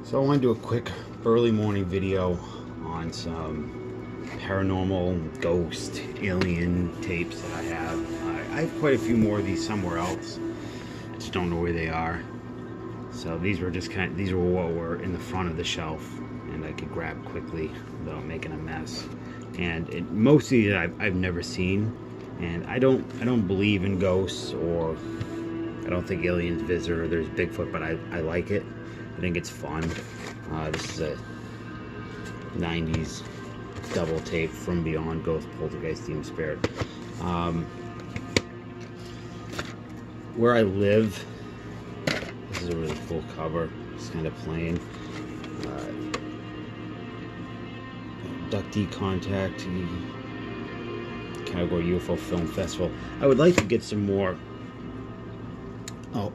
So I want to do a quick early morning video on some paranormal, ghost, alien tapes that I have. I have quite a few more of these somewhere else. I just don't know where they are. So these were what were in the front of the shelf, and I could grab quickly without making a mess. And mostly I've never seen, and I don't believe in ghosts, or I don't think aliens visit or there's Bigfoot, but I like it. I think it's fun. This is a 90s double tape From Beyond, Ghost, Poltergeist, Demon Spirit. Where I live, this is a really cool cover. It's kind of plain. Abductee Contact, category UFO Film Festival. I would like to get some more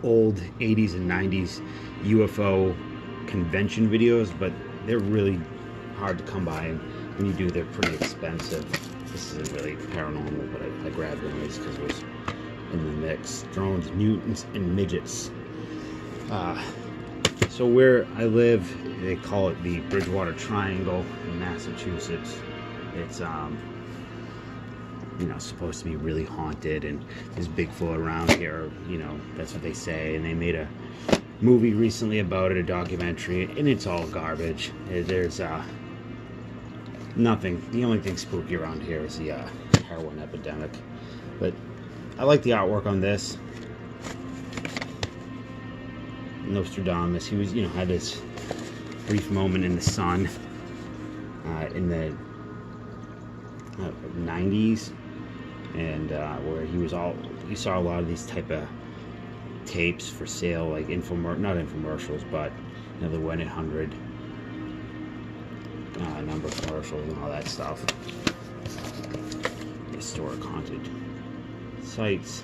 old 80s and 90s UFO convention videos, but they're really hard to come by, and when you do, they're pretty expensive. This isn't really paranormal, but I grabbed one of these because it was in the mix. Drones, mutants, and midgets. So where I live, they call it the Bridgewater Triangle in Massachusetts. It's supposed to be really haunted, and there's Bigfoot around here, that's what they say. And they made a movie recently about it, a documentary, and it's all garbage. There's nothing. The only thing spooky around here is the heroin epidemic. But I like the artwork on this. Nostradamus, he was, had this brief moment in the sun in the 90s, and where you saw a lot of these type of tapes for sale, like not infomercials, but the 1-800 number commercials and all that stuff. Historic haunted sites.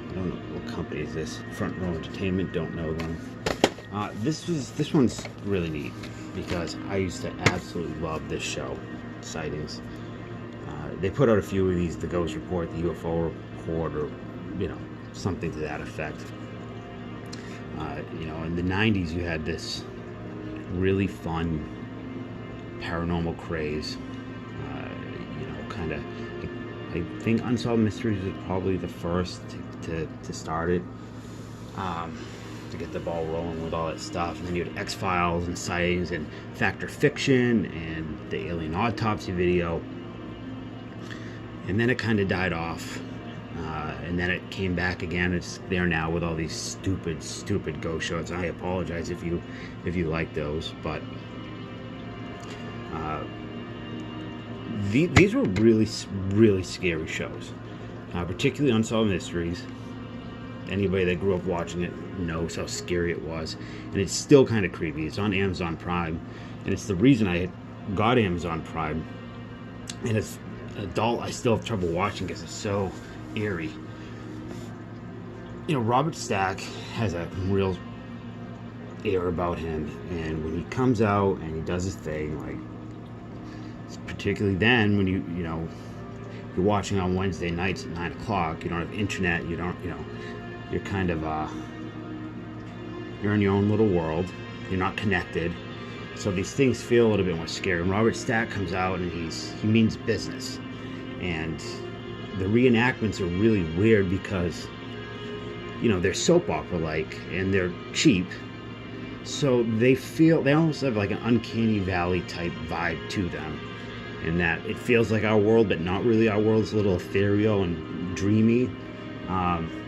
I don't know what company is this. Front Row Entertainment, don't know them. This one's really neat because I used to absolutely love this show, Sightings. They put out a few of these, the Ghost Report, the UFO Report, or something to that effect. In the 90s you had this really fun paranormal craze. I think Unsolved Mysteries was probably the first to start it, to get the ball rolling with all that stuff. And then you had X-Files and Sightings and Fact or Fiction and the Alien Autopsy video. And then it kind of died off. And then it came back again. It's there now with all these stupid ghost shows. I apologize if you like those, but these were really scary shows, particularly Unsolved Mysteries. Anybody that grew up watching it knows how scary it was, and it's still kind of creepy. It's on Amazon Prime, and it's the reason I got Amazon Prime. And as an adult, I still have trouble watching because it's so eerie. Robert Stack has a real air about him, and when he comes out and he does his thing, like particularly then when you're watching on Wednesday nights at 9 o'clock, you don't have internet, you're kind of you're in your own little world, you're not connected, so these things feel a little bit more scary. And Robert Stack comes out and he means business, and the reenactments are really weird because they're soap opera like, and they're cheap, so they almost have like an uncanny valley type vibe to them, in that it feels like our world but not really our world. It's a little ethereal and dreamy.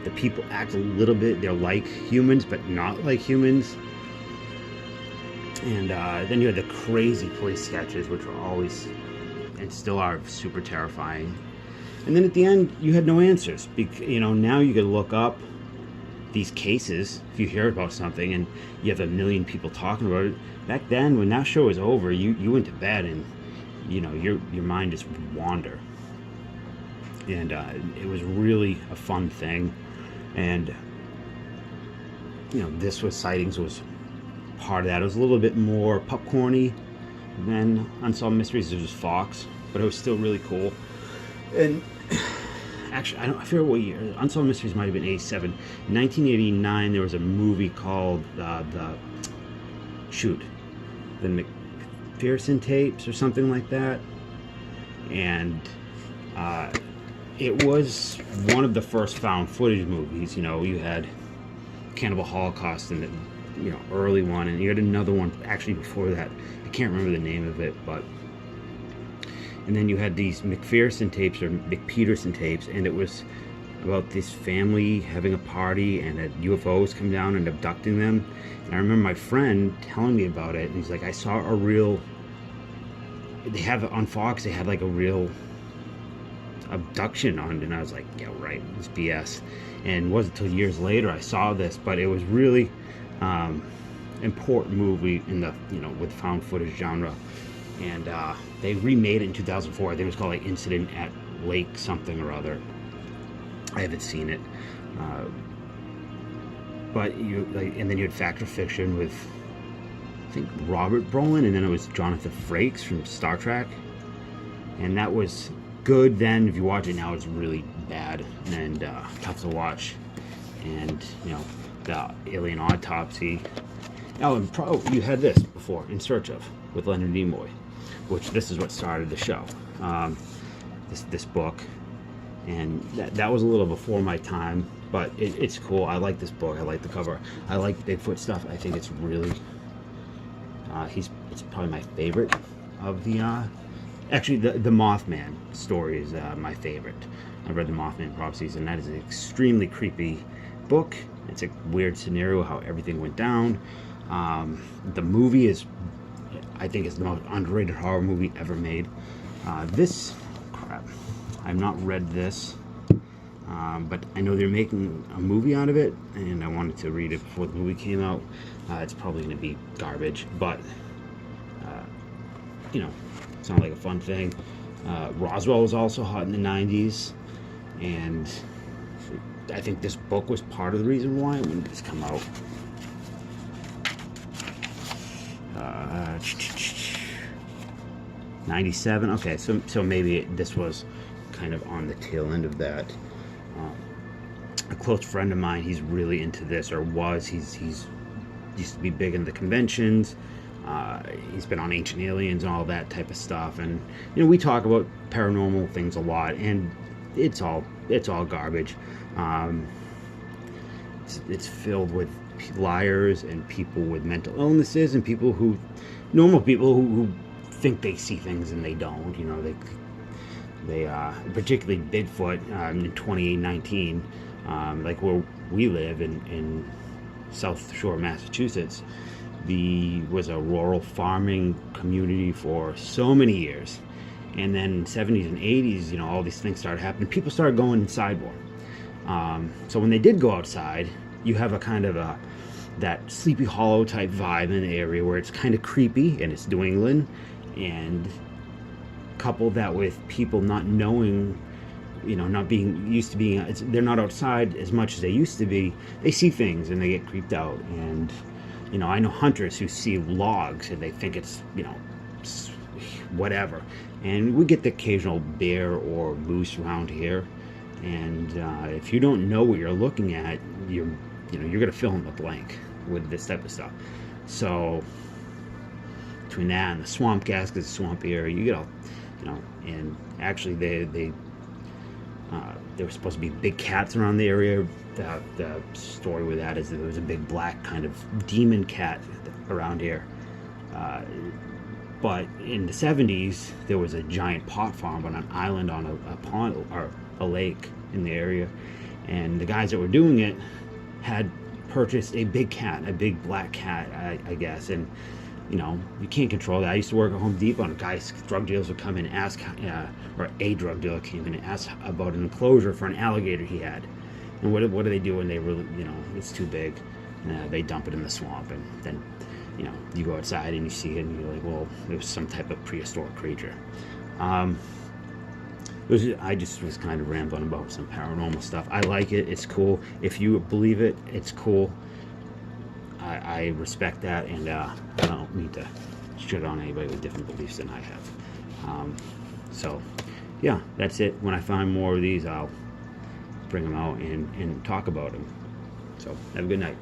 The people act a little bit, they're like humans but not like humans. And then you had the crazy police sketches, which were always and still are super terrifying. And then at the end you had no answers. Now you could look up these cases if you hear about something and you have a million people talking about it. Back then, when that show was over, you went to bed and your mind just would wander. And it was really a fun thing. And this was Sightings was part of that. It was a little bit more popcorny than Unsolved Mysteries. It was Fox, but it was still really cool. And actually, I forget what year. Unsolved Mysteries might have been 87. In 1989, there was a movie called the McPherson tapes or something like that, and it was one of the first found footage movies. You know, you had Cannibal Holocaust in the early one, and you had another one actually before that. I can't remember the name of it, but and then you had these McPherson tapes or McPeterson tapes, and it was about this family having a party and had UFOs come down and abducting them. And I remember my friend telling me about it, and he's like, I saw a real, they have on Fox, they had like a real abduction on it, and I was like, yeah, right, it's BS. And it wasn't until years later I saw this, but it was really important movie in the with found footage genre. And they remade it in 2004. I think it was called like Incident at Lake something or other. I haven't seen it, but and then you had Fact or Fiction with I think Robert Brolin, and then it was Jonathan Frakes from Star Trek, and that was good then. If you watch it now, it's really bad and tough to watch. And the alien autopsy. Oh, and you had this before, In Search of, with Leonard Nimoy, which this is what started the show. This book, and that was a little before my time, but it's cool. I like this book. I like the cover. I like Bigfoot stuff. I think it's really it's probably my favorite of the actually the Mothman story is my favorite. I read the Mothman prophecies, and that is an extremely creepy book. It's a weird scenario how everything went down. The movie I think is the most underrated horror movie ever made. I've not read this, but I know they're making a movie out of it, and I wanted to read it before the movie came out. It's probably going to be garbage, but sounds like a fun thing. Roswell was also hot in the 90s, and I think this book was part of the reason why. When did this come out? 97. Okay, so maybe this was kind of on the tail end of that. A close friend of mine, he's really into this, or was. He's used to be big into conventions. He's been on Ancient Aliens and all that type of stuff, and we talk about paranormal things a lot, and it's all garbage. It's filled with liars and people with mental illnesses and normal people who think they see things and they don't. They particularly Bigfoot in 2019, like where we live in South Shore, Massachusetts. Was a rural farming community for so many years, and then in the 70s and 80s, all these things started happening. People started going inside more. So when they did go outside, you have a kind of that Sleepy Hollow type vibe in the area where it's kind of creepy, and it's New England, and couple that with people not knowing, not being used to being, they're not outside as much as they used to be. They see things and they get creeped out. And I know hunters who see logs and they think it's whatever, and we get the occasional bear or moose around here, and if you don't know what you're looking at, you're gonna fill in the blank with this type of stuff. So between that and the swamp gas, because it's a swamp area, you get all, and actually there were supposed to be big cats around the area. The story with that is that there was a big black kind of demon cat around here. But in the 70s, there was a giant pot farm on an island on a pond or a lake in the area, and the guys that were doing it had purchased a big cat, a big black cat, I guess, and you can't control that. I used to work at Home Depot, and drug dealers would come in and ask, or a drug dealer came in and asked about an enclosure for an alligator he had. And what do they do when they really, it's too big? They dump it in the swamp, and then, you go outside and you see it, and you're like, well, it was some type of prehistoric creature. I just was kind of rambling about some paranormal stuff. I like it. It's cool. If you believe it, it's cool. I respect that, and I don't need to shit on anybody with different beliefs than I have. So, yeah, that's it. When I find more of these, I'll bring them out and talk about them. So have a good night.